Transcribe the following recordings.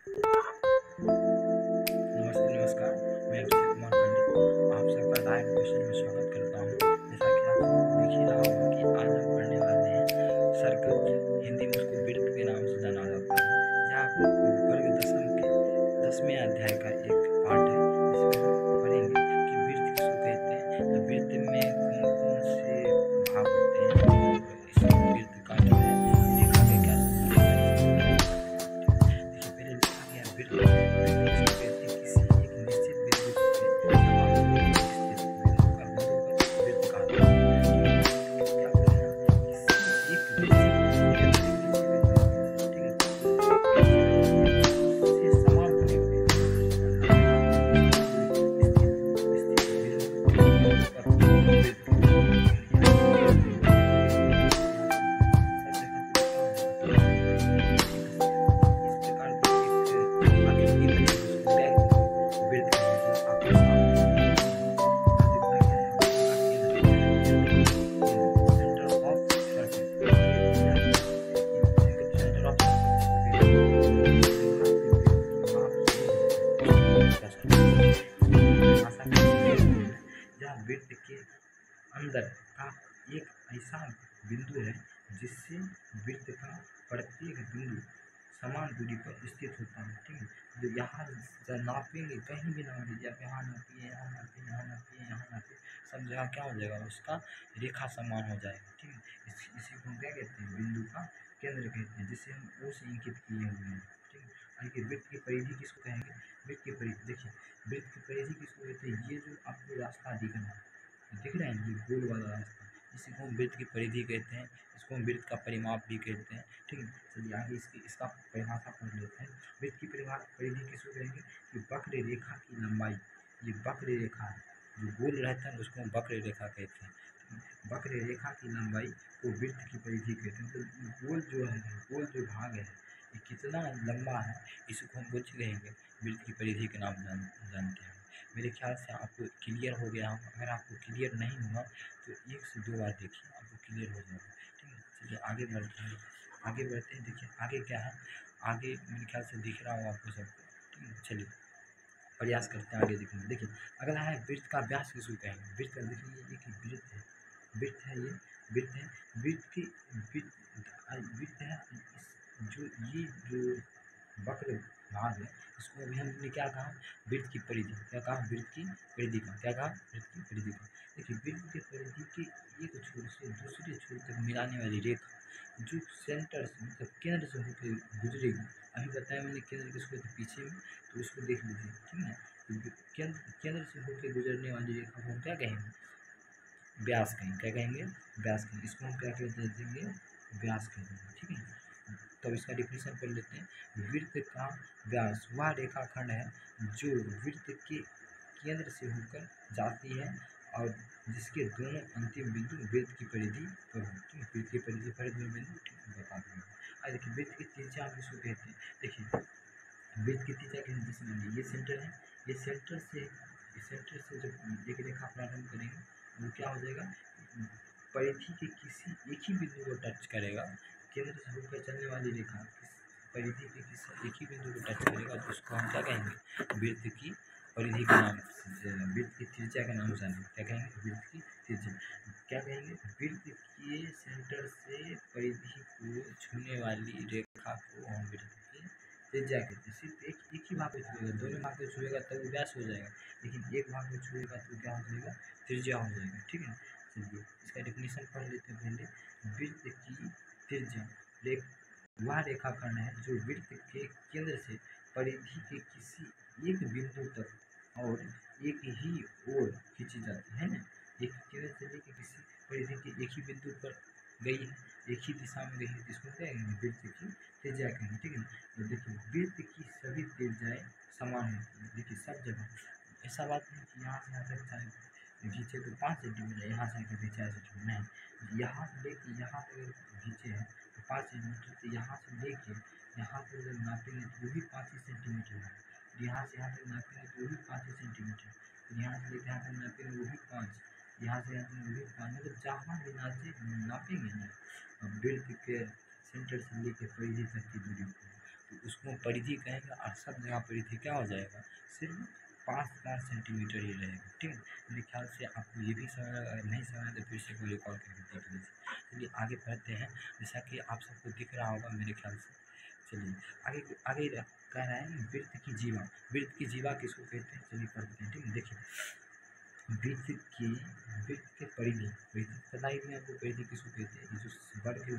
नमस्ते, नमस्कार। मैं अभिषेक कुमार पंडित आप सबका लाइव क्वेश्चन में स्वागत करता हूँ। जैसा कि आप सबको दिख ही रहा होगा कि आज हम पढ़ने वाले हैं सर्कल। हिंदी में उसको वृत्त के नाम से जाना जाता है। यह वर्ग दशम के 10वें अध्याय का एक पार्ट है, जिसमें हम पढ़ेंगे कि वृत्त किसको कहते हैं, तो वृत्त में कौन-कौन से भाग होते हैं और इस वृत्त का जो है रेखा का क्या संबंध है। देखिए, पहले लिखा गया वृत्त किसी एक निश्चित बिंदु से समानांतर स्थित बिंदु का बिंदुवत वृत्त कहलाता है। क्या करें हम किसी एक निश्चित बिंदु ठीक है से समान दूरी पे स्थित बिंदु पर वृत्त के अंदर का एक ऐसा बिंदु है जिससे वृत्त का प्रत्येक बिंदु समान दूरी पर स्थित होता है। ठीक है, जो यहाँ नापेंगे कहीं भी ना लीजिए, आप यहाँ नापिए, यहाँ नापिए, यहाँ नापिए, यहाँ नापिए, सब जगह क्या हो जाएगा, उसका रेखा समान हो जाएगा। ठीक है, इसी को हम क्या कहते हैं, बिंदु का केंद्र कहते हैं, जिसे हम ओ से इंकित किए हुए हैं। ठीक है, आगे वृत्त की परिधि किसको कहेंगे, वृत्त की परिधि देखिए, वृत्त की परिधि किसको कहते हैं, ये जो आपको रास्ता दिख रहा है, दिख रहा है, ये गोल वाला रास्ता, इसी को हम वृत्त की परिधि कहते हैं, इसको हम वृत्त का परिमाप भी कहते हैं। ठीक है, चलिए आगे इसका परिभाषा पढ़ लेते हैं। वृत्त की परिधि किसको कहेंगे कि वक्र रेखा की लंबाई, ये वक्र रेखा है, जो गोल रहता है उसको हम वक्र रेखा कहते हैं। वक्र रेखा की लंबाई को वृत्त की परिधि कहते हैं। तो गोल जो है, गोल जो भाग है, ये कितना लंबा है, इसको हम कुछ कहेंगे, वृत्त की परिधि के नाम जानते हैं। मेरे ख्याल से आपको क्लियर हो गया हो। अगर आपको क्लियर नहीं हुआ तो 1 से 2 बार देखिए, आपको क्लियर हो जाएगा। ठीक है, चलिए आगे बढ़ते हैं, आगे बढ़ते हैं। देखिए आगे क्या है, आगे मेरे ख्याल से दिख रहा हो आपको सबको। ठीक है, चलिए प्रयास करते हैं आगे देखने। देखिए अगला है वृत्त का व्यास किसको कहेंगे। वृत्त का देखिए, ये एक वृत्त है, वृत्त है, ये वृत्त है, वृत्त की वृत्त है जो ये जो वक्र भाग है, इसको अभी हमने क्या कहा, वृत्त की परिधि। क्या कहा, वृत्त की परिधि का, क्या कहा, वृत्त की परिधि का। देखिए वृत्त की परिधि के एक छोर से दूसरे छोर तक मिलाने वाली रेखा जो सेंटर से मतलब केंद्र से होकर गुजरेगी, अभी बताया मैंने केंद्र किसको कहते हैं, पीछे में, तो उसको देख लीजिए। ठीक है, तो केंद्र से होकर गुजरने वाली रेखा को हम क्या कहेंगे, व्यास कहेंगे। क्या कहेंगे, व्यास कहेंगे। इसको हम क्या कहते देंगे, व्यास कहेंगे। ठीक है, तब इसका डिफिनेशन कर लेते हैं। वृत्त का व्यास वह रेखाखंड है जो वृत्त के केंद्र से होकर जाती है और जिसके दोनों अंतिम बिंदु वृत्त की परिधि पर हो। ठीक है, वृत्त की परिधि पर दो बिंदु बता देंगे। और देखिए वृत्त की त्रिज्या हम इसको कहते हैं। देखिए वृत्त की त्रिज्या के जैसे मानिए ये सेंटर है, ये सेंटर से जब एक रेखा प्रारंभ करेंगे वो क्या हो जाएगा, परिधि के किसी एक ही बिंदु को टच करेगा। केंद्र से होकर चलने वाली रेखा परिधि के किसी एक ही बिंदु को टच करेगा, तो उसको हम क्या कहेंगे, वृत्त की परिधि का नाम, वृत्त की त्रिज्या का नाम जानेंगे। क्या कहेंगे, वृत्त की त्रिज्या। क्या कहेंगे, वृत्त के सेंटर से परिधि को छूने वाली रेखा को हम वृत्त की त्रिज्या कहते हैं। सिर्फ एक ही भाग को छुएगा, दोनों भाग को छुएगा तब वो व्यास हो जाएगा, लेकिन एक भाग को छुएगा तो क्या हो जाएगा, त्रिज्या हो जाएगा। ठीक है, चलिए इसका डेफिनेशन पढ़ लेते हैं पहले। वृत्त की त्रिज्या वह रेखाखंड है जो वृत्त के केंद्र से परिधि के किसी एक बिंदु तक और एक ही ओर खींची जाती है ना, एक केंद्र से लेकर किसी परिधि के एक ही बिंदु पर गई है, एक ही दिशा में गई है, इसको क्या कहेंगे, वृत्त की त्रिज्या कहेंगे। ठीक है, तो देखिए वृत्त की सभी त्रिज्याएं समान होती है। देखिए सब जगह ऐसा बात नहीं कि यहाँ से यहाँ तक चाहे खींचे तो 5 सेंटीमीटर, यहाँ से आकर 4 सेंटीमीटर, नहीं, यहाँ से लेके यहाँ तक खींचे हैं तो 5 सेंटीमीटर, तो यहाँ से लेके यहाँ तक जब नापेंगे तो वो भी 5 ही सेंटीमीटर है, यहाँ से यहाँ तक नापेंगे तो वो भी 5 ही सेंटीमीटर, यहाँ से लेकर यहाँ तक नापेंगे वो भी 5, यहाँ से यहाँ तक वो भी 5, मतलब जहाँ भी नापेंगे ना वृत्त के सेंटर से लेकर परिधि तक की दूरी को, तो तो उसको परिधि कहेंगे और सब जगह परिधि क्या हो जाएगा, सिर्फ 5 सेंटीमीटर ही रहेगा। ठीक है, मेरे ख्याल से आपको ये भी समझ, अगर नहीं समझ तो फिर से कोई रिकॉल करके देख लीजिए। चलिए आगे बढ़ते हैं, जैसा कि आप सबको दिख रहा होगा मेरे ख्याल से। चलिए आगे आगे कह रहा है वृत्त की जीवा। वृत्त की जीवा किसको कहते हैं, चलिए पढ़ते हैं। ठीक है, देखिए वृत्त के परिधि, परिधि पता ही नहीं आपको, परिधि किसको कहते हैं, जो वर्ग के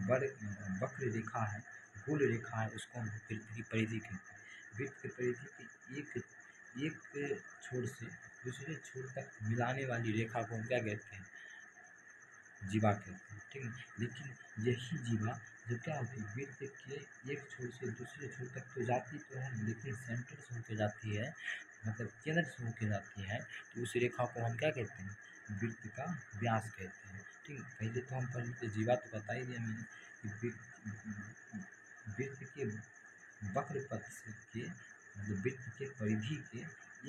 वर्ग वक्र रेखा है, गोल रेखा है, उसको हम वृत्त की परिधि कहते हैं। वृत्त की परिधि की एक छोर से दूसरे छोर तक मिलाने वाली रेखा को हम क्या कहते हैं, जीवा कहते हैं। ठीक है, लेकिन यही जीवा जब क्या होती है, वृत्त के एक छोर से दूसरे छोर तक तो जाती तो है, लेकिन सेंटर से होकर जाती है, मतलब केंद्र से होकर जाती है, तो उस रेखा को हम क्या कहते हैं, वृत्त का व्यास कहते हैं। ठीक है, पहले तो हम पढ़ लेते, जीवा तो बता ही दिया मैंने कि वृत्त के वक्र पथ के मतलब वृत्त के परिधि के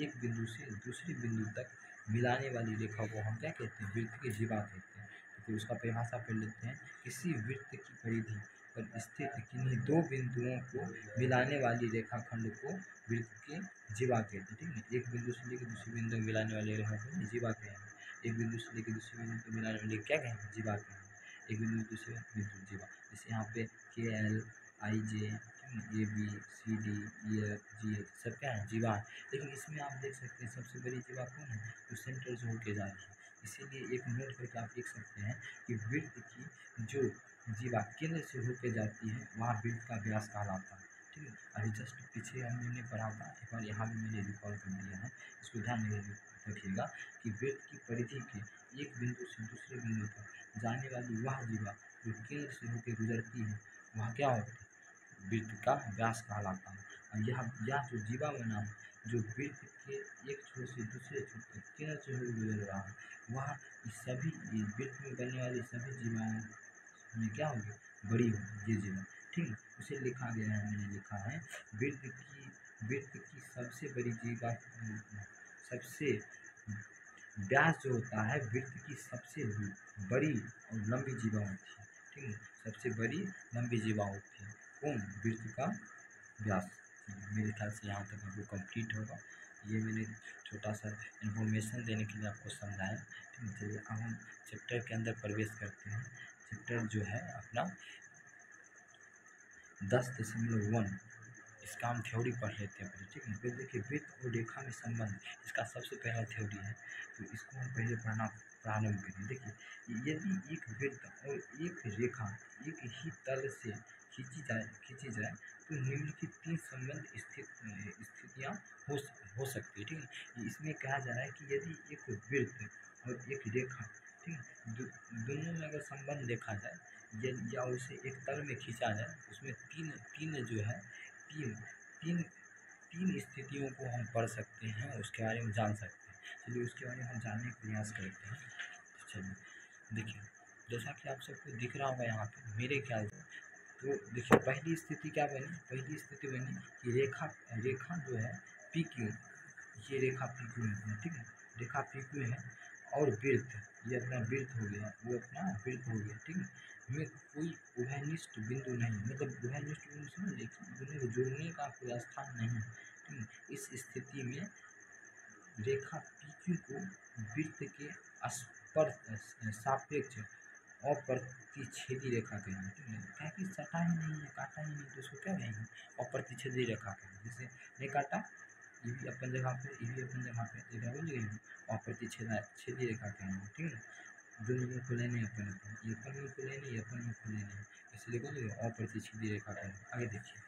एक बिंदु से दूसरे बिंदु तक मिलाने वाली रेखा को हम क्या कहते हैं, वृत्त की जीवा कहते हैं। तो फिर उसका परिभाषा पढ़ लेते हैं, किसी वृत्त की परिधि पर स्थित किन्हीं दो बिंदुओं को मिलाने वाली रेखाखंड को वृत्त के जीवा कहते हैं। ठीक है, एक बिंदु से लेकर दूसरे बिंदु को मिलाने वाली रेखा को जीवा कहेंगे। एक बिंदु से लेकर दूसरे बिंदु को मिलाने वाली क्या कहेंगे, जीवा कहेंगे। एक बिंदु से दूसरे बिंदु जीवा, जैसे यहाँ पे KL IJ ABCD EFG सब क्या है, जीवा है। लेकिन इसमें आप देख सकते हैं सबसे बड़ी जीवा कौन है, जो सेंटर से होके जा रही है। इसीलिए एक नोट करके आप देख सकते हैं कि वृत्त की जो जीवा केंद्र से होकर जाती है वहाँ वृत्त का व्यास कहलाता है। ठीक है, अभी जस्ट पीछे हमने पढ़ा था, एक बार यहाँ भी मैंने रिकॉल कर दिया है, इसको ध्यान में रखिएगा कि वृत्त की परिधि के एक बिंदु से दूसरे बिंदु तक जाने वाली वह जीवा जो केंद्र से होकर गुजरती है वह क्या होती है, वृत्त का व्यास कहलाता है। और यह जो जीवा बना है, जो वृत्त के एक छोर से दूसरे छोर तक केंद्र से होकर गुजर रहा है, वह सभी वृत्त में बनने वाली सभी जीवाओं में क्या होगी, बड़ी होगी ये जीवा। ठीक है, उसे लिखा गया है, मैंने लिखा है वृत्त की सबसे बड़ी जीवा, सबसे व्यास जो होता है वृत्त की सबसे बड़ी और लंबी जीवा होती है। ठीक है, सबसे बड़ी लंबी जीवा होती है कौन, वृत्त का व्यास। मेरे ख्याल से यहाँ तक आपको कंप्लीट होगा। ये मैंने छोटा सा इन्फॉर्मेशन देने के लिए आपको समझाया। ठीक है, चलिए अब हम चैप्टर के अंदर प्रवेश करते हैं। चैप्टर जो है अपना 10.1, इसका हम थ्योरी पढ़ लेते हैं। ठीक है, फिर देखिए वृत्त और रेखा में संबंध, इसका सबसे पहला थ्योरी है, तो इसको हम पहले पढ़ना प्रारंभ करें। देखिए यदि एक वृत्त और एक रेखा एक ही तल से खींची जाए तो निम्नलिखित 3 संबंध स्थितियाँ हो सकती है। ठीक है, इसमें कहा जा रहा है कि यदि एक वृत्त और एक रेखा, ठीक है, दोनों में अगर संबंध देखा जाए या उसे एक तल में खींचा जाए, उसमें तीन जो है तीन स्थितियों को हम पढ़ सकते हैं, उसके बारे में जान सकते हैं। चलिए उसके बारे में हम जानने का प्रयास करते हैं। चलिए देखिए, जैसा कि आप सबको दिख रहा होगा यहाँ पे मेरे ख्याल से, तो देखिए पहली स्थिति क्या बनी, पहली स्थिति बनी कि रेखा जो है PQ, ये रेखा PQ है। ठीक है, रेखा PQ है और वृत्त, ये अपना वृत्त हो गया, वो अपना वृत्त हो गया। ठीक है, में कोई उभयनिष्ठ बिंदु नहीं, मतलब उभयनिष्ठ बिंदु समझ लेकिन दोनों को जोड़ने का कोई स्थान नहीं है। ठीक है, इस स्थिति में रेखा PQ को वृत्त के सापेक्ष अप्रतिच्छेदी रेखा कहेंगे। ठीक है, क्या कि सटा ही नहीं है, काटा ही नहीं, तो उसको क्या कहेंगे, अप्रतिच्छेदी रेखा कहेंगे। जैसे नहीं काटा, ये भी अपन जगह पे, ये भी अपन जगह पे, जगह बोल जाएंगे अप्रतिच्छेदी रेखा कहेंगे। ठीक है, दोनों में खुले नहीं, अपन ये अपन में खुले नहीं, अपन में खुले नहीं, इसलिए बोलिए अप्रतिच्छेदी रेखा कहेंगे। आगे देखिए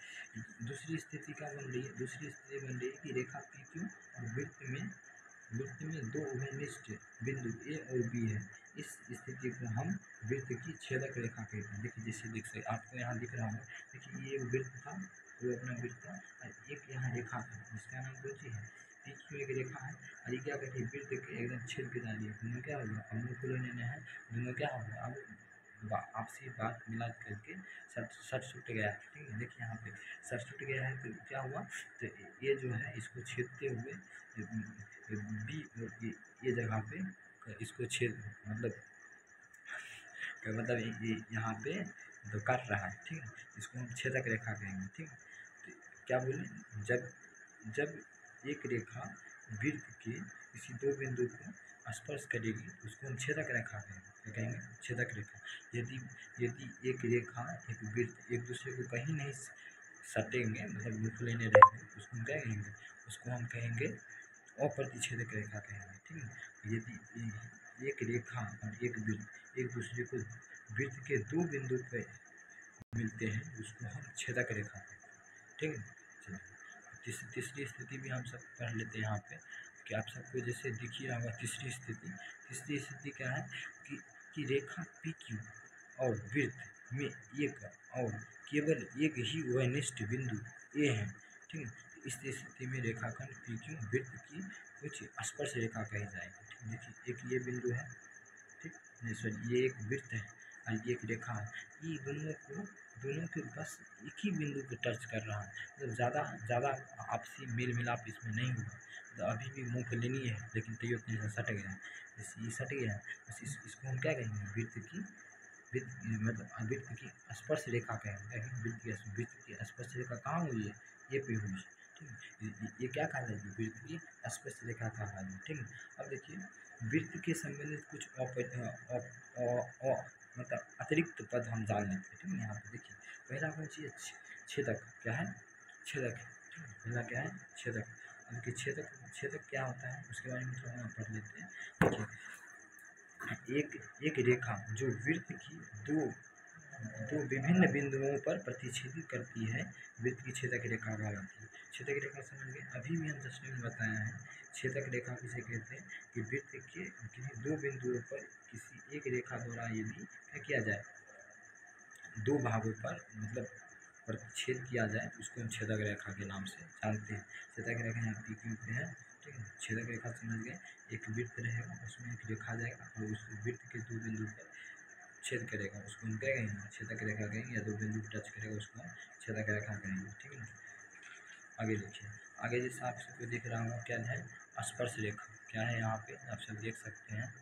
दूसरी स्थिति क्या बन रही है, दूसरी स्थिति बन रही है कि रेखा PQ और वृत्त में दो उभयनिष्ठ बिंदु A और B है। इस स्थिति को हम वृत्त की छेदक रेखा कहते हैं। देखिए जैसे देख सकते आपको यहाँ दिख रहा है, देखिए ये एक वृत्त था, वो अपना वृत्त था, और एक यहाँ रेखा था जिसका नाम कौन सी है, PQ एक रेखा है, और ये क्या कहते हैं, वृत्त के एकदम छेद के डाली है। दोनों क्या होगा, हम खुले नहीं है, दोनों क्या होगा, अब आपसी बात मिला करके सट छूट गया है। ठीक है, देखिए यहाँ पे सट छूट गया है, तो क्या हुआ, तो ये जो है इसको छेदते हुए B और ये जगह पे इसको छेद मतलब ये यहाँ पे तो काट रहा है। ठीक है, इसको हम छेदक रेखा कहेंगे। ठीक है, क्या बोले, जब जब एक रेखा वृत्त के किसी दो बिंदु को स्पर्श करेगी तो उसको हम छेदक रेखा कहेंगे। क्या कहेंगे? छेदक रेखा। यदि यदि एक रेखा एक वृत्त एक दूसरे को कहीं नहीं सटेंगे, मतलब मुख लेने रहेंगे, उसको हम क्या कहेंगे? उसको हम कहेंगे अप्रतिच्छेदक रेखा कहेंगे। ठीक है। यदि एक रेखा और एक वृत्त एक दूसरे को वृत्त के दो बिंदु पर मिलते हैं उसको हम छेदक रेखा कहते हैं। ठीक है। चलिए तीसरी स्थिति भी हम सब पढ़ लेते हैं यहाँ पे, कि आप सबको जैसे दिख ही रहा होगा तीसरी स्थिति क्या है कि रेखा पी क्यू और वृत्त में एक और केवल एक ही वनिष्ठ बिंदु ए है। ठीक है। इस स्थिति में रेखाखंड पी क्यू वृत्त की कुछ स्पर्श रेखा कही जाएगी। ठीक, देखिए एक ये बिंदु है, ठीक नहीं सॉरी, ये एक वृत्त है और एक रेखा है। ये दोनों के बस एक ही बिंदु पर टच कर रहा है, मतलब ज़्यादा आपसी मेल मिलाप इसमें नहीं हुआ। तो अभी भी मुँह लेनी है लेकिन तैयो सट गया है, जैसे ये सट गया है, बस इसको हम क्या कहेंगे? वृत्त की स्पर्श रेखा कहेंगे। वृत्त की स्पर्श रेखा कहाँ हुई है? ये पे हुई है। ठीक है। ये क्या कहलाएगी? वृत्त की स्पर्श रेखा कहलाएगी। ठीक है। अब देखिए वृत्त के संबंधित कुछ मतलब अतिरिक्त पद हम जान लेते हैं। ठीक है। यहाँ पे देखिए पहला कौन सी है? छेदक। क्या है? छेदक है। पहला क्या है? छेदक। अब देखिए छेदक क्या होता है उसके बारे में थोड़ा हम पढ़ लेते हैं। देखिए एक रेखा जो वृत्त की दो विभिन्न बिंदुओं पर प्रतिच्छेदित करती है वृत्त की छेदक रेखा कहलाती है। छेदक रेखा समझ गए? अभी भी हम दसवीं में बताया है। छेदक रेखा किसे कहते हैं? कि वृत्त के किसी दो बिंदुओं पर किसी एक रेखा द्वारा यदि क्या किया जाए, दो भागों पर मतलब प्रतिच्छेद किया जाए उसको हम छेदक रेखा के नाम से जानते हैं। छेदक रेखा यहाँ पी क्यू पे है। ठीक है। छेदक रेखा समझ गए? एक वृत्त रहेगा उसमें एक रेखा जाएगा और उस वृत्त के दो बिंदु पर छेद करेगा उसको हम क्या कहेंगे? छेदक रेखा कहेंगे। या दो बिंदु टच करेगा उसको हम छेदक रेखा कहेंगे। ठीक है। आगे देखिए, आगे जैसे आप सबको दिख रहा होगा क्या है? स्पर्श रेखा। क्या है यहाँ पे? आप सब देख सकते हैं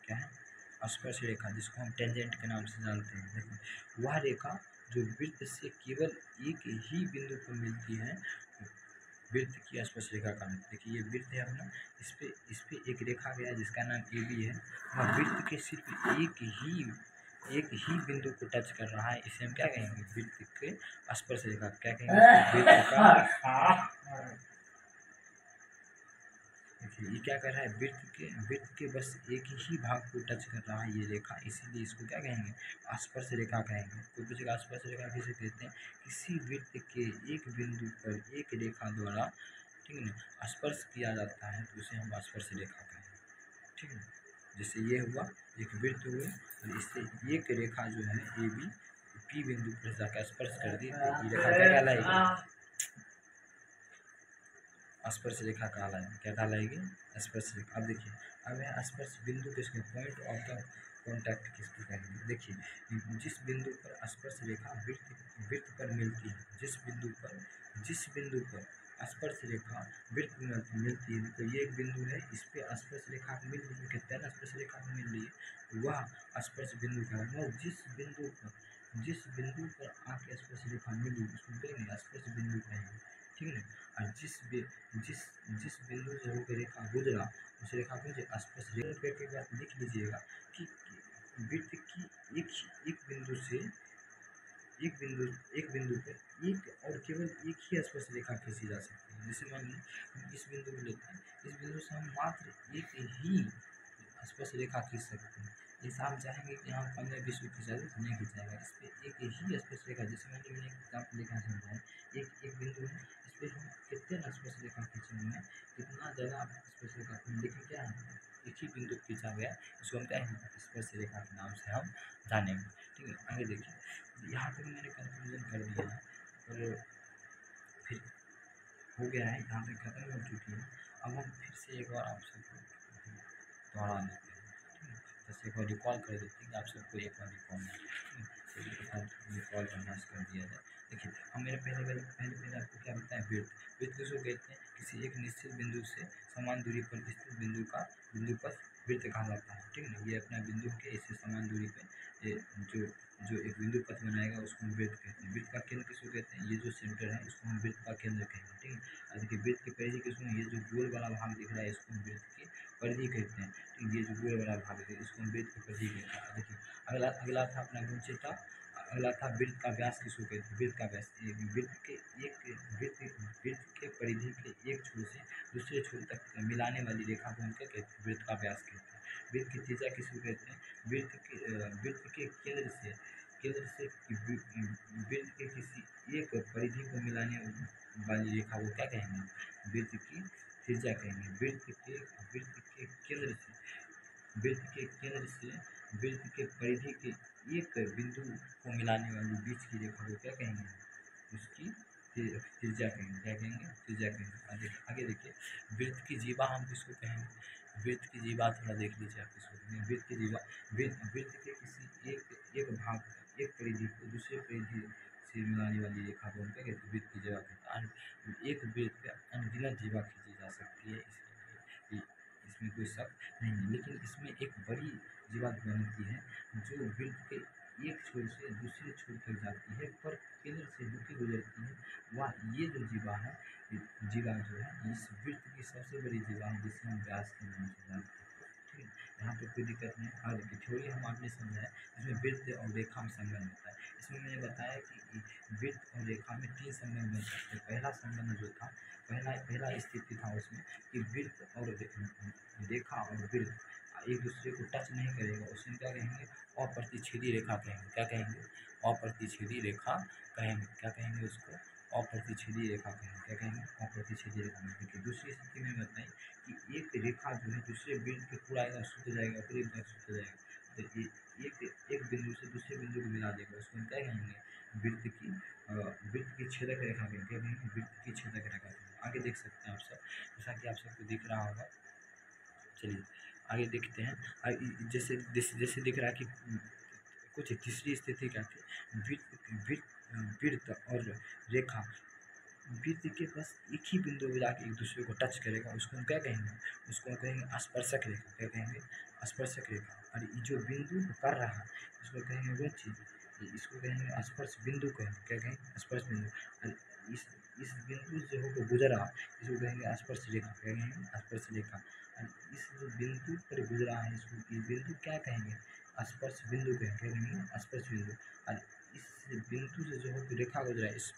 क्या है? स्पर्श रेखा, जिसको हम टेंजेंट के नाम से जानते हैं। देखिए वह रेखा जो वृत्त से केवल एक ही बिंदु पर मिलती है वृत्त की स्पर्श रेखा का। देखिए ये वृत्त है अपना, इस पे एक रेखा गया जिसका नाम ए बी है। वह वृत्त के सिर्फ एक ही बिंदु को टच कर रहा है, इसे हम क्या कहेंगे? वृत्त के स्पर्श रेखा। क्या कहेंगे? वृत्त का देखिए ये क्या कर रहा है? वृत्त के बस एक ही भाग को टच कर रहा है ये रेखा, इसीलिए इसको क्या कहेंगे? स्पर्श रेखा कहेंगे। कोई पूछेगा स्पर्श रेखा किसे कहते हैं? किसी वृत्त के एक बिंदु पर एक रेखा द्वारा, ठीक है ना, स्पर्श किया जाता है तो उसे हम स्पर्श रेखा कहेंगे। ठीक है। जैसे ये हुआ एक वृत्त हुए और इससे एक रेखा जो है ए बी पी बिंदु पर जाकर स्पर्श कर दी तो ये रेखा क्या कहलाएगी? स्पर्श रेखा कहलाएगी। क्या कहलाएगी? स्पर्श रेखा। अब देखिए अब है स्पर्श बिंदु किसके? पॉइंट ऑफ द कॉन्टैक्ट किसको कहेंगे? देखिए जिस बिंदु पर स्पर्श रेखा वृत्त पर मिलती है, जिस बिंदु पर स्पर्श रेखा वृत्त में मिलती है, तो ये एक बिंदु है, इस पे स्पर्श रेखा मिल रही है, कितने ना स्पर्श रेखा मिल रही है, वह स्पर्श बिंदु कहलाएगा। जिस बिंदु पर आके स्पर्श रेखा मिली उसको कहेंगे स्पर्श बिंदु कहेंगे। ठीक है। और जिस बिंदु से होकर रेखा गुजरा उस रेखा को स्पर्श रेखा के बाद लिख लीजिएगा कि वृत्त की एक बिंदु से एक बिंदु पर एक और केवल एक ही स्पर्श रेखा खींची जा सकती है। जैसे मान लीजिए हम इस बिंदु को लेते हैं, इस बिंदु से हम मात्र एक ही स्पर्श रेखा खींच सकते हैं। जैसे आप चाहेंगे कि यहाँ 15-20 को खींचा जाए तो नहीं खींचाएगा, इस पर एक ही स्पर्श रेखा, जैसे मैंने एक एग्जाम्पल लिखा समझाएं, एक बिंदु है, इस पर हम कितने स्पर्श रेखा खींचेंगे, कितना ज़्यादा स्पर्श रेखा, लेकिन क्या है एक ही बिंदु खींचा गया, इसको हम क्या है? स्पर्श रेखा के नाम से हम जानेंगे। ठीक है। आगे देखिए यहाँ तक मैंने कंक्लूजन कर दिया है और फिर हो गया है, यहाँ तक खत्म हो चुकी है। अब हम फिर से एक बार आप सबको दोहरा देते हैं। ठीक है। जैसे एक बार रिकॉल कर देते हैं, आप सबको एक बार रिकॉल प्रयास कर दिया जाए। देखिए हम मेरे पहले आपको क्या बताएं? वृत्त। वृत्त किसको कहते हैं? किसी एक निश्चित बिंदु से समान दूरी पर स्थित बिंदु पर वृत्त कहलाता है। ठीक है ना, ये अपना बिंदु के इससे समान दूरी पर जो जो एक बिंदु पथ बनाएगा उसको हम वृत्त कहते हैं। वृत्त का केंद्र किसको कहते हैं? ये जो सेंटर है इसको हम वृत्त का केंद्र कहेंगे। ठीक है, और देखिए वृत्त की परिधि किसको? ये जो गोल वाला भाग दिख रहा है इसको हम वृत्त की परिधि कहते हैं। ठीक, ये जो गोल वाला भाग है इसको हम वृत्त की परिधि कहते हैं। देखिए अगला अगला था अपना गुणचिता। अगला था वृत्त का व्यास किसको कहते हैं? वृत्त का व्यास वृत्त के परिधि के एक छोर से दूसरे छोर तक मिलाने वाली रेखा को हम क्या कहते हैं? वृत्त का व्यास कहते हैं। वृत्त की त्रिज्या किसको कहते हैं? वृत्त के केंद्र से वृत्त के किसी एक परिधि को मिलाने वाली रेखा को क्या कहेंगे? वृत्त की त्रिज्या कहेंगे। वृत्त के परिधि के एक बिंदु को मिलाने वाली बीच की रेखा को क्या कहेंगे? उसकी त्रिज्या कहेंगे। क्या कहेंगे? त्रिज्या कहेंगे। आगे देखिए वृत्त की जीवा हम किसको कहेंगे? वृत्त की जीवा थोड़ा देख लीजिए आप किसको कहेंगे? वृत्त की जीवा वृत्त के किसी एक भाग एक परिधि को दूसरे परिधि से मिलाने वाली रेखा को हम क्या कहते हैं? वृत्त की जीवा कहते हैं। एक वृत्त पे अनगिनत जीवा खींची जा सकती है, इसमें कोई शक नहीं है, लेकिन इसमें एक बड़ी जीवा बनती है जो वृत्त के एक छोर से दूसरे छोर तक जाती है पर केंद्र से होकर गुजरती है। वह ये जो जीवा जो है इस वृत्त की सबसे बड़ी जीवा है जिसे हम व्यास के नाम से जानते हैं। ठीक है, यहाँ पे कोई दिक्कत नहीं है। और थ्योरी हम आपने समझा है इसमें वृत्त और रेखा में संबंध होता है। इसमें मैंने बताया कि वृत्त और रेखा में 3 संबंध बन सकते हैं। पहला संबंध जो था पहला स्थिति था उसमें कि वृत्त और रेखा और वृत्त एक दूसरे को टच नहीं करेगा, उसमें क्या कहेंगे? अप्रतिच्छेदी रेखा कहेंगे। क्या कहेंगे? अप्रतिच्छेदी रेखा कहेंगे। क्या कहेंगे उसको? अप्रतिच्छेदी रेखा कहेंगे। क्या कहेंगे? अप्रतिच्छेदी रेखा कहेंगे। देखिए दूसरी स्थिति में बताएं कि एक रेखा जो है दूसरे वृत्त के पूरा एकदम सूख जाएगा, पूरी एकदम सूख जाएगा, तो एक बिंदु से दूसरे बिंदु को मिला देगा, उसको हम क्या कहेंगे? वृत्त की छेदक रेखा कहेंगे। क्या कहेंगे? वृत्त की छेदक रेखा कहेंगे। आगे देख सकते हैं आप सब, जैसा कि आप सबको दिख रहा होगा। चलिए आगे देखते हैं। जैसे जैसे जैसे दिख रहा है कि कुछ तीसरी स्थिति क्या थी? वृत्त और रेखा वृत्त के बस एक ही बिंदु मिला के एक दूसरे को टच करेगा, उसको हम क्या कहेंगे? उसको हम कहेंगे स्पर्शक रेखा। क्या कहेंगे? स्पर्शक रेखा। और ये जो बिंदु कर रहा है इसको कहेंगे वो चीज़, इसको कहेंगे स्पर्श बिंदु कहेंगे। क्या कहेंगे? स्पर्श बिंदु। और इस बिंदु से होकर गुजरा इसको कहेंगे स्पर्श रेखा। क्या कहेंगे? स्पर्श रेखा। और इस जो बिंदु पर गुजरा है इसको बिंदु क्या कहेंगे? स्पर्श बिंदु कहेंगे। क्या कहेंगे? स्पर्श बिंदु। और इस बिंदु से जो होकर रेखा गुजरा है इस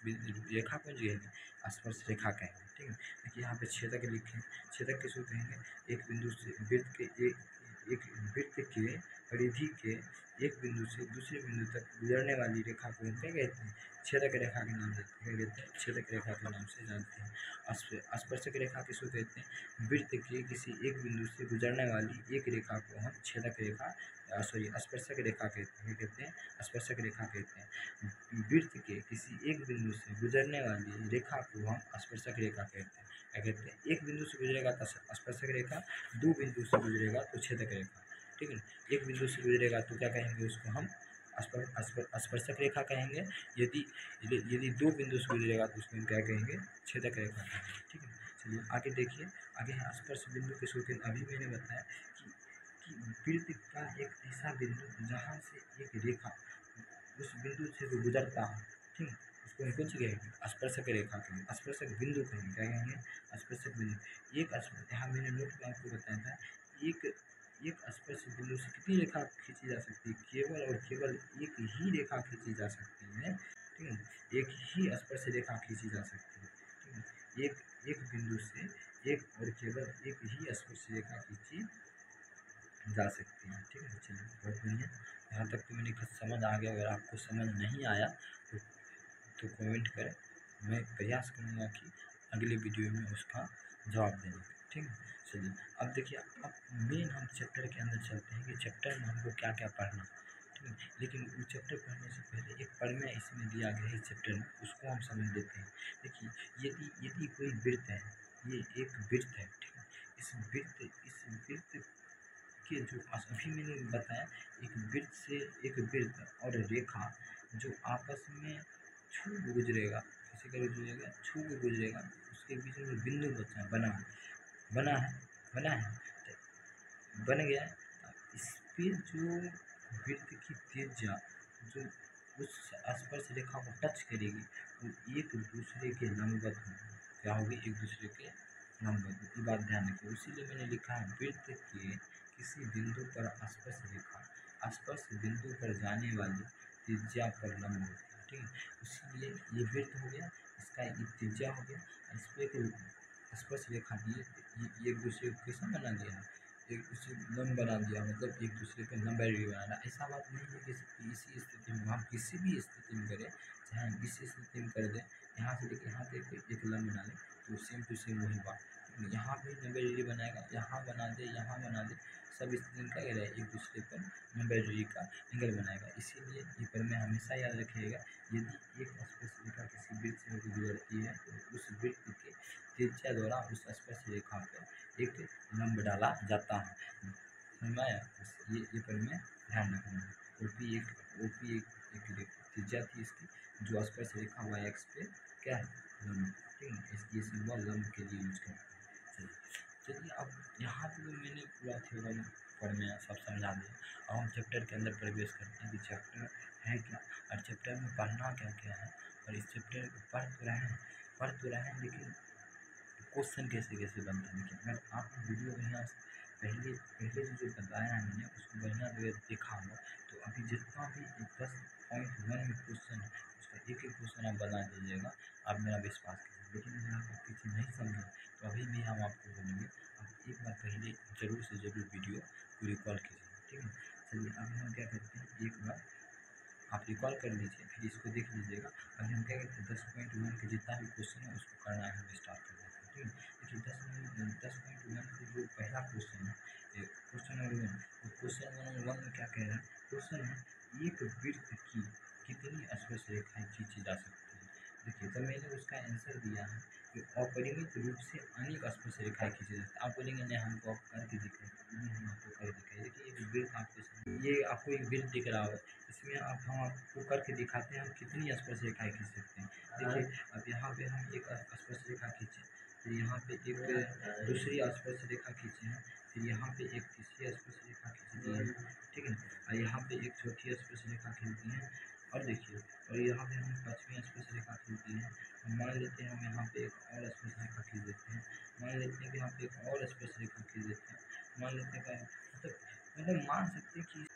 रेखा को जो है स्पर्श रेखा कहेंगे। ठीक है, देखिए यहाँ पे छेदक लिखे। छेदक किसको कहेंगे? एक बिंदु से वृत्त के एक वृत्त के परिधि के एक बिंदु से दूसरे बिंदु तक गुजरने वाली रेखा को हम क्या कहते हैं? छेदक रेखा के नाम देते हैं। क्या कहते हैं? छेदक रेखा के नाम से जानते हैं। स्पर्शक रेखा किसको कहते हैं? वृत्त के किसी एक बिंदु से गुजरने वाली एक रेखा को हम छेदक रेखा स्पर्शक रेखा कहते हैं। क्या कहते हैं? स्पर्शक रेखा कहते हैं। वृत्त के किसी एक बिंदु से गुजरने वाली रेखा को हम स्पर्शक रेखा कहते हैं। क्या कहते हैं? एक बिंदु से गुजरेगा तो स्पर्शक रेखा, दो बिंदु से गुजरेगा तो छेदक रेखा। ठीक है, एक बिंदु से गुजरेगा तो क्या कहेंगे? उसको हम स्पर्शक रेखा कहेंगे। यदि दो बिंदु से गुजरेगा तो उसको हम क्या कहेंगे? छेदक रेखा कहेंगे। ठीक है, चलिए आगे देखिए। आगे है स्पर्श बिंदु किसको कहते हैं? अभी मैंने बताया कि वृत्त का एक ऐसा बिंदु जहाँ से एक रेखा उस बिंदु से वो गुजरता है। ठीक है, उसको हम कुछ कहेंगे? स्पर्शक रेखा कहेंगे, स्पर्शक बिंदु कहेंगे। क्या कहेंगे? स्पर्शक बिंदु। यहाँ मैंने नोट में आपको बताया था एक स्पर्श बिंदु से कितनी रेखा खींची जा सकती है? केवल और केवल एक ही रेखा खींची जा सकती है। ठीक है, एक ही स्पर्श रेखा खींची जा सकती है। ठीक है, एक बिंदु से एक और केवल एक ही स्पर्श रेखा खींची जा सकती है। ठीक है, चलिए बहुत बढ़िया। यहाँ तक तो मैंने समझ आ गया। अगर आपको समझ नहीं आया तो कमेंट करें, मैं प्रयास करूँगा कि अगले वीडियो में उसका जवाब देने का। ठीक है, चलिए अब देखिए, अब मेन हम चैप्टर के अंदर चलते हैं कि चैप्टर में हमको क्या क्या पढ़ना। ठीक है, लेकिन वो चैप्टर पढ़ने से पहले एक प्रमेय इसमें दिया गया है इस चैप्टर में, उसको हम समझ लेते हैं। देखिए यदि कोई वृत्त है, ये एक वृत्त है। ठीक है, इस वृत्त के जो अभी मैंने बताया, एक वृत्त से एक वृत्त और रेखा जो आपस में छू गुजरेगा, ऐसे करके गुजरेगा, छू के गुजरेगा, उसके बीच में जो बिंदु बचा बना बना है बना है तो बन गया है। इस पे जो वृत्त की त्रिज्या जो उस स्पर्श रेखा को टच करेगी वो एक दूसरे के लंबवत होगी। क्या होगी? एक दूसरे के लंबवत। ये बात ध्यान रखिए। इसीलिए मैंने लिखा है वृत्त के किसी बिंदु पर स्पर्श बिंदु पर जाने वाली त्रिज्या पर लंब होती है। ठीक है, इसीलिए ये वृत्त हो गया, इसका ये त्रिज्या हो गया। इस पर एक स्पर्श रेखा दी, ये एक दूसरे को कैसा बना दिया है, एक दूसरे को लंब बना दिया, मतलब एक दूसरे को लंबा बनाना। ऐसा बात नहीं है कि इसी स्थिति में हम किसी भी स्थिति में करें, चाहे हम इस स्थिति में कर दें, यहाँ से लेकर यहाँ तक एक लंब बना लें तो सेम टू सेम वही बात यहाँ भी 90 डिग्री बनाएगा, यहाँ बना दे, यहाँ बना दे, सब स्थिति में क्या कह रहा है, एक दूसरे पर 90 डिग्री का एंगल बनाएगा। इसीलिए ये प्रमेय हमेशा याद रखिएगा, यदि एक स्पर्श रेखा किसी वृत्त से होकर गुजरती है तो उस वृत्त के त्रिज्या द्वारा उस स्पर्श रेखा पर एक लंब डाला जाता है। समझ आया? ये प्रमेय ध्यान रखना है। ओपी एक त्रिज्या थी इसकी, जो स्पर्श रेखा वाई एक्स पे क्या है, लंब। ठीक है, ये सिंबल लंब के लिए यूज करते हैं। चलिए अब यहाँ पे तो मैंने पूरा थ्योरम प्रमेय सब समझा दिया। अब हम चैप्टर के अंदर प्रवेश करते हैं कि चैप्टर है क्या और चैप्टर में पढ़ना क्या क्या है, और इस चैप्टर को पढ़ तो रहे हैं लेकिन क्वेश्चन कैसे कैसे बनते हैं। देखिए, अगर आपने वीडियो बढ़िया पहले जो बताया है मैंने उसको बढ़िया देखा होगा तो अभी जितना भी 10.1 में क्वेश्चन है उसका एक क्वेश्चन आप बना दीजिएगा, आप मेरा विश्वास कीजिए। लेकिन अगर आप किसी नहीं समझे तो अभी भी हम आपको बोलेंगे आप एक बार पहले ज़रूर से ज़रूर वीडियो को रिकॉल कीजिए। ठीक है, चलिए अब हम क्या करते हैं, एक बार आप रिकॉल कर लीजिए, फिर इसको देख लीजिएगा। अभी हम क्या करते हैं 10.1 के जितना भी क्वेश्चन है उसको करना है, हम स्टार्ट कर देते हैं। ठीक है, देखिए 10.1 का जो पहला क्वेश्चन है, क्वेश्चन नंबर 1, तो क्वेश्चन नंबर 1 में क्या कह रहा है, क्वेश्चन है एक वृत्त की कितनी स्पर्श रेखाएं खींची जा सकती है। देखिए जब मैंने उसका आंसर दिया है कि अपरिमित रूप से अनेक स्पर्श रेखाएं खींची जाती है, आप बोलेंगे नहीं हमको आप करके दिखाइए, नहीं हम आपको करके दिखाइए। देखिए एक वृत्त आपको, ये आपको एक वृत्त दिख रहा है, इसमें आप हम आपको करके दिखाते हैं हम कितनी स्पर्श रेखाएं खींच सकते हैं। देखिए अब यहाँ पे हम एक स्पर्श रेखा खींचे, फिर यहाँ पे एक दूसरी स्पर्श रेखा खींचे हैं, फिर यहाँ पे एक तीसरी स्पर्श रेखा खींच दी है। ठीक है, और यहाँ पे एक चौथी स्पर्श रेखा खींच दी है, और देखिए और यहाँ पे हम 5वीं स्पर्श रेखा खींच दी है। मान लेते हैं हम यहाँ पे एक और स्पर्श रेखा खींच देते हैं, मान लेते हैं कि यहाँ पे एक और स्पर्श रेखा खींच देते हैं, मान लेते हैं कि मतलब मान सकते हैं कि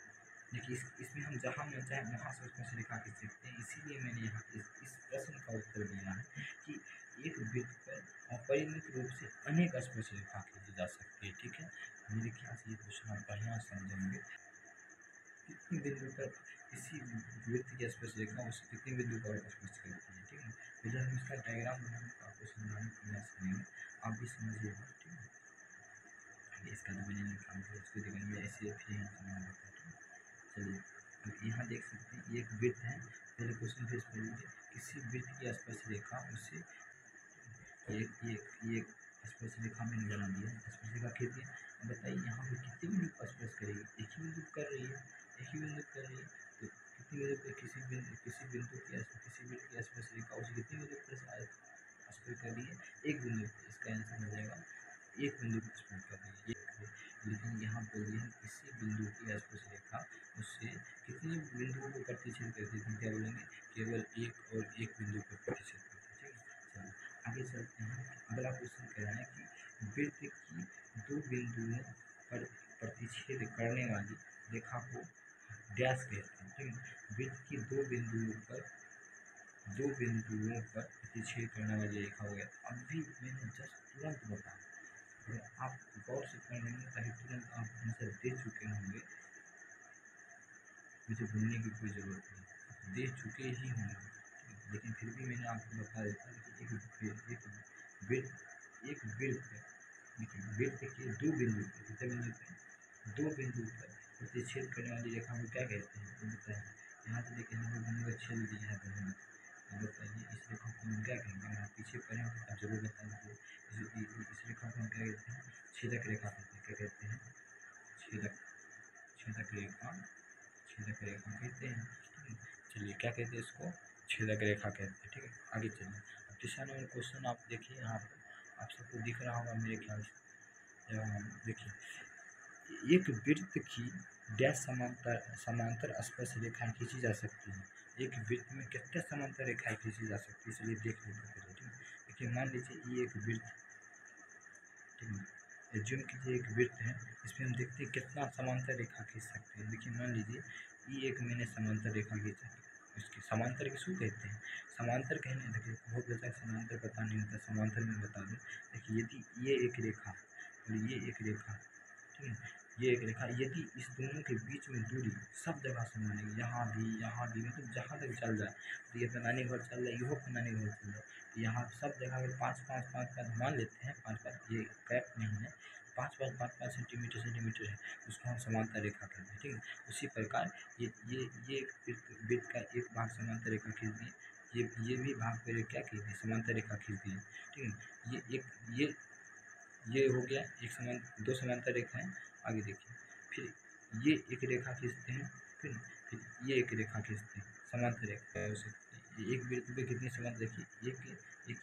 देखिए इसमें हम जहाँ मन चाहे वहाँ से स्पर्श रेखा खींच सकते हैं। इसीलिए मैंने यहाँ इस प्रश्न का उत्तर दिया है कि एक वृत्त पर अपरिमित रूप से अनेक स्पर्श रेखा खींची जा सकती है। ठीक है, मेरे ख्याल से ये क्वेश्चन आप बढ़िया समझेंगे। कितने बिंदु पर किसी वृत्त की स्पर्श रेखा उससे कितने बिंदु पर स्पर्श करती है। ठीक है, तो जब हम इसका डायग्राम बनाने का आपको समझाने का प्रयास करेंगे, आप भी समझिएगा। ठीक है, इसका तो मैंने निकाल दिया, इसको देखने में ऐसे फ्री हैंड समझा देता है। चलिए अब यहाँ देख सकते हैं एक वृत्त है, पहले क्वेश्चन फेस कर लीजिए, किसी वृत्त की स्पर्श रेखा उससे एक स्पर्श रेखा मैंने बना दिया है, स्पर्श रेखा खींच दिया। अब बताइए यहाँ पे कितने बिंदु पर स्पर्श करेगी, एक ही बिंदु कर रही है, एक ही बिंदु कर रही है, तो कितने बिंदु पर किसी बिंदु किसी वृत्त की स्पर्श रेखा उसे कितने बिंदु पर स्पर्श कर रही है, एक बिंदु पर। इसका आंसर हो जाएगा एक बिंदु पर स्पर्श कर रही है। लेकिन यहाँ बोल दिया है किसी बिंदु की स्पर्श रेखा उससे कितने बिंदुओं को प्रतिच्छेद करती है, क्या बोलेंगे, केवल एक और एक बिंदु पर प्रतिच्छेद करती है। ठीक है, चलिए आगे चलते हैं। अगला क्वेश्चन कह रहा है कि वृत्त की दो बिंदुओं पर प्रतिच्छेद करने वाली रेखा को डैश कहते हैं। ठीक है, वृत्त की दो बिंदुओं पर प्रतिच्छेद करने वाली रेखा हो गया। अभी मैंने जस्ट तुरंत बताया, अगर आप गौर से पढ़ लेंगे ताकि तुरंत आप आंसर दे चुके होंगे, मुझे भूलने की कोई ज़रूरत नहीं, दे चुके ही होंगे। लेकिन फिर भी मैंने आपको बता देता कि एक वृत्त देखिए वृत्त के दो बिंदु पर, कितने बिंदु पर, दो बिंदु पर प्रतिच्छेद करने वाली रेखा को क्या कहते हैं, तो बताइए। यहाँ से लेकर यहाँ पर बिंदु का छेद दिया है दोनों में, तो बताइए इस रेखा को हम क्या कहेंगे, अगर आप पीछे पढ़ें तो आप जरूर बता दीजिए। इस रेखा को हम क्या कहते हैं, छेदक रेखा कहते हैं। क्या कहते हैं, छेदक छेदक रेखा कहते हैं। चलिए क्या कहते हैं इसको, छेदक रेखा कहते हैं। ठीक है, आगे चलिए। अब तीसरा नंबर क्वेश्चन आप देखिए, यहाँ पर आप सबको दिख रहा होगा मेरे ख्याल से। देखिए, एक वृत्त की डैश समांतर स्पर्श रेखाएं खींची जा सकती है। एक वृत्त में कितने समांतर रेखाएं खींची जा सकती है, चलिए देख लेते हैं। ठीक है, देखिए मान लीजिए ये एक वृत्त, ठीक है, एज्यूम कीजिए एक वृत्त है, इसमें हम देखते हैं कितना समांतर रेखा खींच सकते हैं। देखिए मान लीजिए ये एक मैंने समांतर रेखा खींचा, उसकी समांतर किसको कहते हैं, समांतर कहने, देखिए बहुत बच्चा समांतर पता नहीं होता, समांतर में बता दूँ। देखिए यदि ये एक रेखा और ये एक रेखा, ठीक है, ये एक रेखा, यदि इस दोनों के बीच में दूरी सब जगह समान है, यहाँ भी मतलब जहाँ तक चल जाए, तो ये बनाने घर चल जाए, इहो बनाने घर चल जाए, तो यहाँ सब जगह अगर 5 मान लेते हैं, 5 ये कैप नहीं है, 5 सेंटीमीटर है, उसको हम समांतर रेखा कहते हैं। ठीक है, उसी प्रकार ये एक वृत्त का एक भाग समांतर रेखा खींच दिए, ये भी भाग पर क्या खींच दिए, समांतर रेखा खींच दिए। ठीक है, ये हो गया एक दो समांतर रेखाएं। आगे देखिए, फिर ये एक रेखा खींचते हैं, फिर ये एक रेखा खींचते हैं, समांतर रेखा हो सकती है। एक वृत्त पे कितनी समांतर, देखिए एक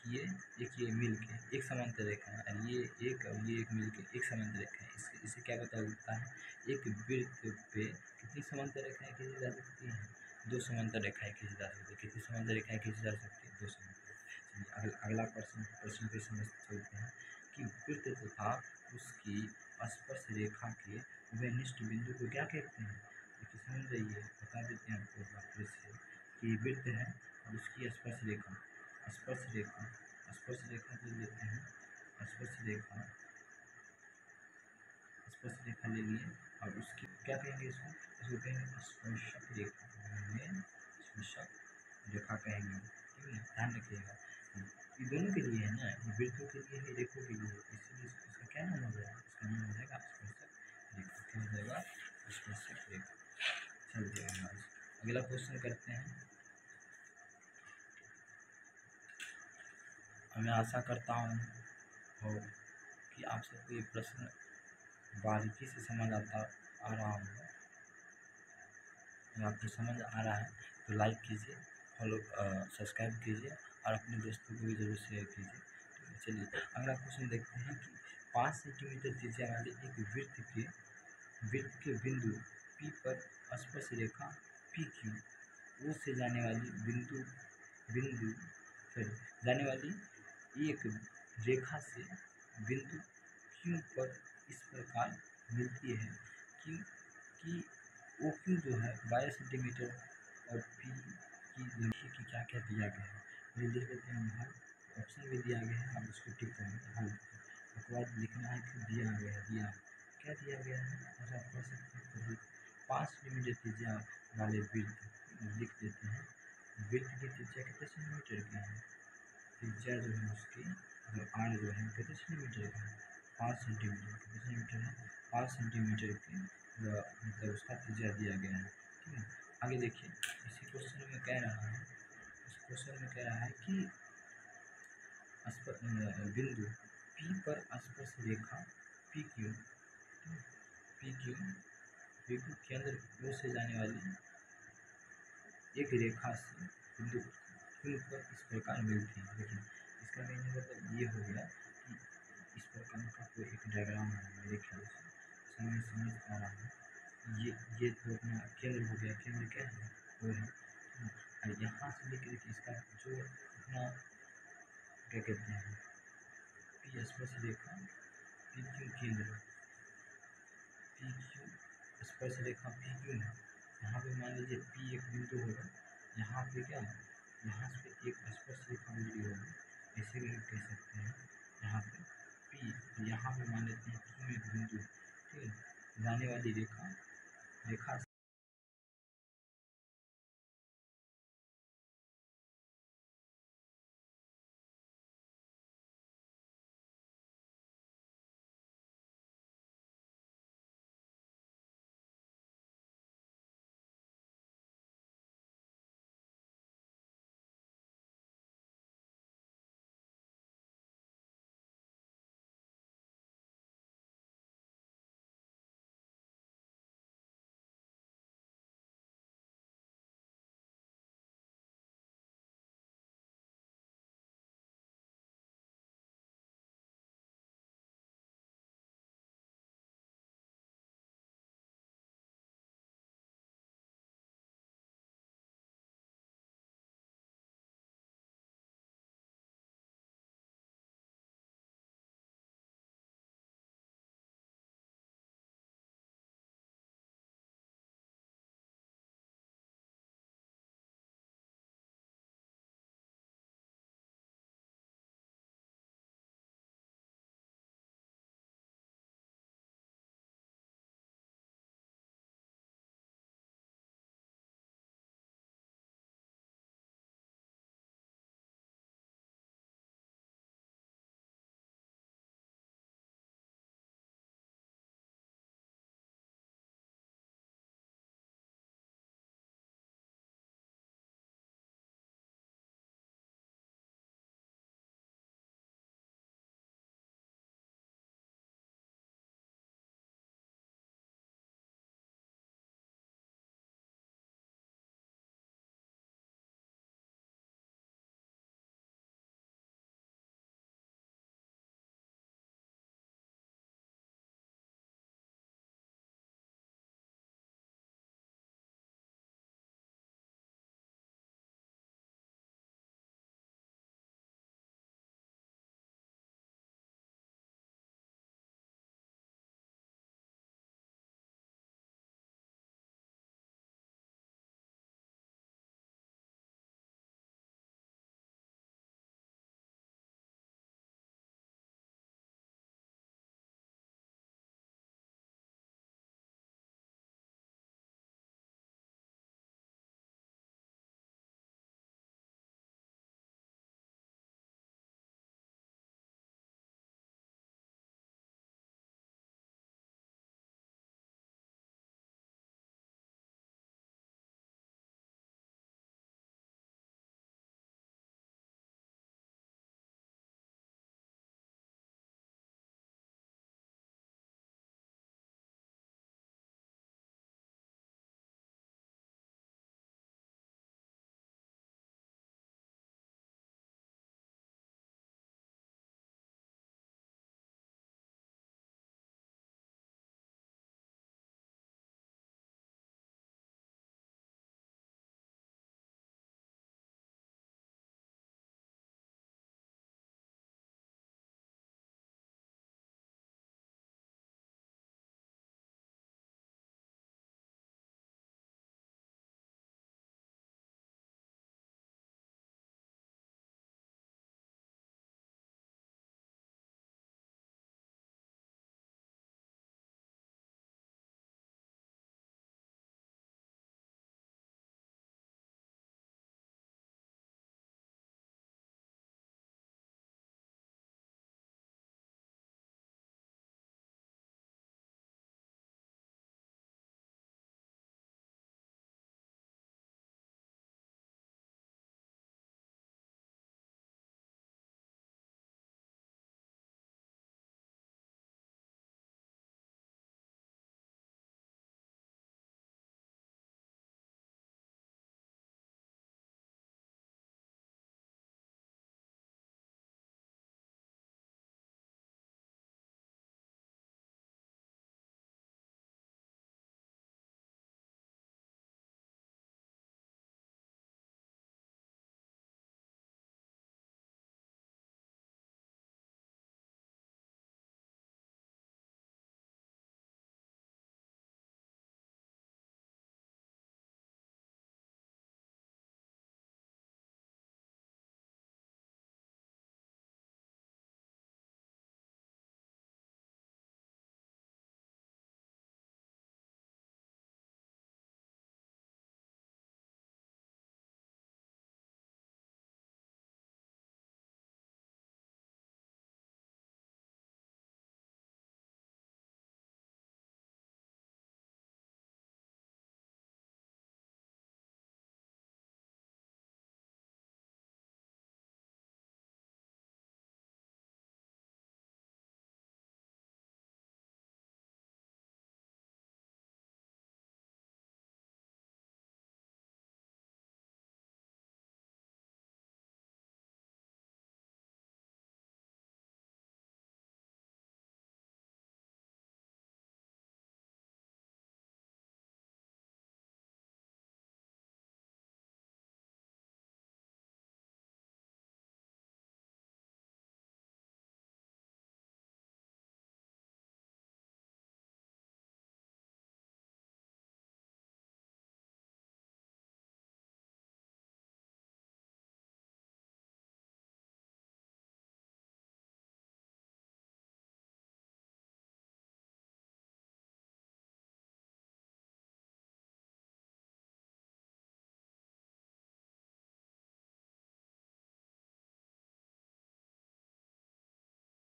ये मिल के एक समांतर रेखा है, और ये एक मिल के एक समांतर रेखा है। इसे क्या बता देता है, एक वृत्त पे कितनी समांतर रेखाएं खींची जा सकती हैं, 2 समांतर रेखाएं खींची जा सकती है। कितनी समांतर रेखाएं खींची जा सकती है, 2 समांतर। अगला प्रश्न पे समझ चलते हैं कि वृत्त तथा उसकी स्पर्श रेखा के उभयनिष्ठ बिंदु को क्या कहते हैं। देखिए समझ जाइए, बता देते हैं आपको फिर से कि वृत्त है और उसकी स्पर्श रेखा ले लेते हैं, स्पर्श रेखा ले लिए, और उसकी क्या कहेंगे, इसको कहेंगे स्पर्शक रेखा, स्पर्शक रेखा कहेंगे। ठीक है, ध्यान रखिएगा, ये दोनों के लिए है ना, ये वृत्तों के लिए है, रेखों के लिए, इसलिए इसका क्या नाम हो जाएगा, इसका नाम हो जाएगा स्पर्शक रेखा। क्या हो जाएगा, स्पर्शक रेखा। चलिए अगला क्वेश्चन करते हैं। मैं आशा करता हूँ कि आप सबको ये प्रश्न बारीकी से समझ आ रहा होगा। अगर आपको समझ आ रहा है तो लाइक कीजिए, फॉलो सब्सक्राइब कीजिए, और अपने दोस्तों को भी जरूर शेयर कीजिए। तो चलिए अगला क्वेश्चन देखते हैं कि 5 सेंटीमीटर त्रिज्या वाले एक वृत्त के बिंदु P पर स्पर्श रेखा PQ ओ से जाने वाली एक रेखा से बिंदु Q पर इस प्रकार मिलती है कि OQ जो है 12 सेंटीमीटर और P की लंबाई की क्या क्या दिया गया है। ये लिख देते हैं हम, ऑप्शन भी दिया गया है, आप उसको टिक करेंगे हल। उसके बाद लिखना है कि दिया गया क्या दिया गया है, ऐसा आप पढ़ सकते हैं। 5 सेंटीमीटर त्रिज्या वाले वृत्त लिख देते हैं, वृत्त की त्रिज्या कितने सेंटीमीटर की है, त्रिज्या जो है उसकी जो आर जो है कितने सेंटीमीटर का है, 5 सेंटीमीटर। कितने सेंटीमीटर है, 5 सेंटीमीटर की मतलब उसका त्रिज्या दिया गया है। ठीक है, आगे देखिए, इसी क्वेश्चन में कह रहा है, कि बिंदु P पर स्पर्श रेखा PQ केंद्र O से जाने वाली एक रेखा से बिंदु Q पर इस प्रकार मिलती है। देखिए इसका कहने का मतलब ये हो गया कि इस प्रकार का कोई एक डायग्राम है, मेरे ख्याल से समझ आ रहा है। ये तो अपना केंद्र हो गया, केंद्र क्या है, वो है, और यहाँ से लेकर के इसका जो अपना क्या कहते हैं P स्पर्श रेखा PQ केंद्र, PQ स्पर्श रेखा PQ है। यहाँ पे मान लीजिए P एक बिंदु होगा, यहाँ पे क्या है, यहाँ पे एक स्पर्श रेखा बिंदु होगी, ऐसे भी हम कह सकते हैं। यहाँ पे P, यहाँ पे मान लेते हैं Q एक बिंदु, ठीक है, जाने वाली रेखा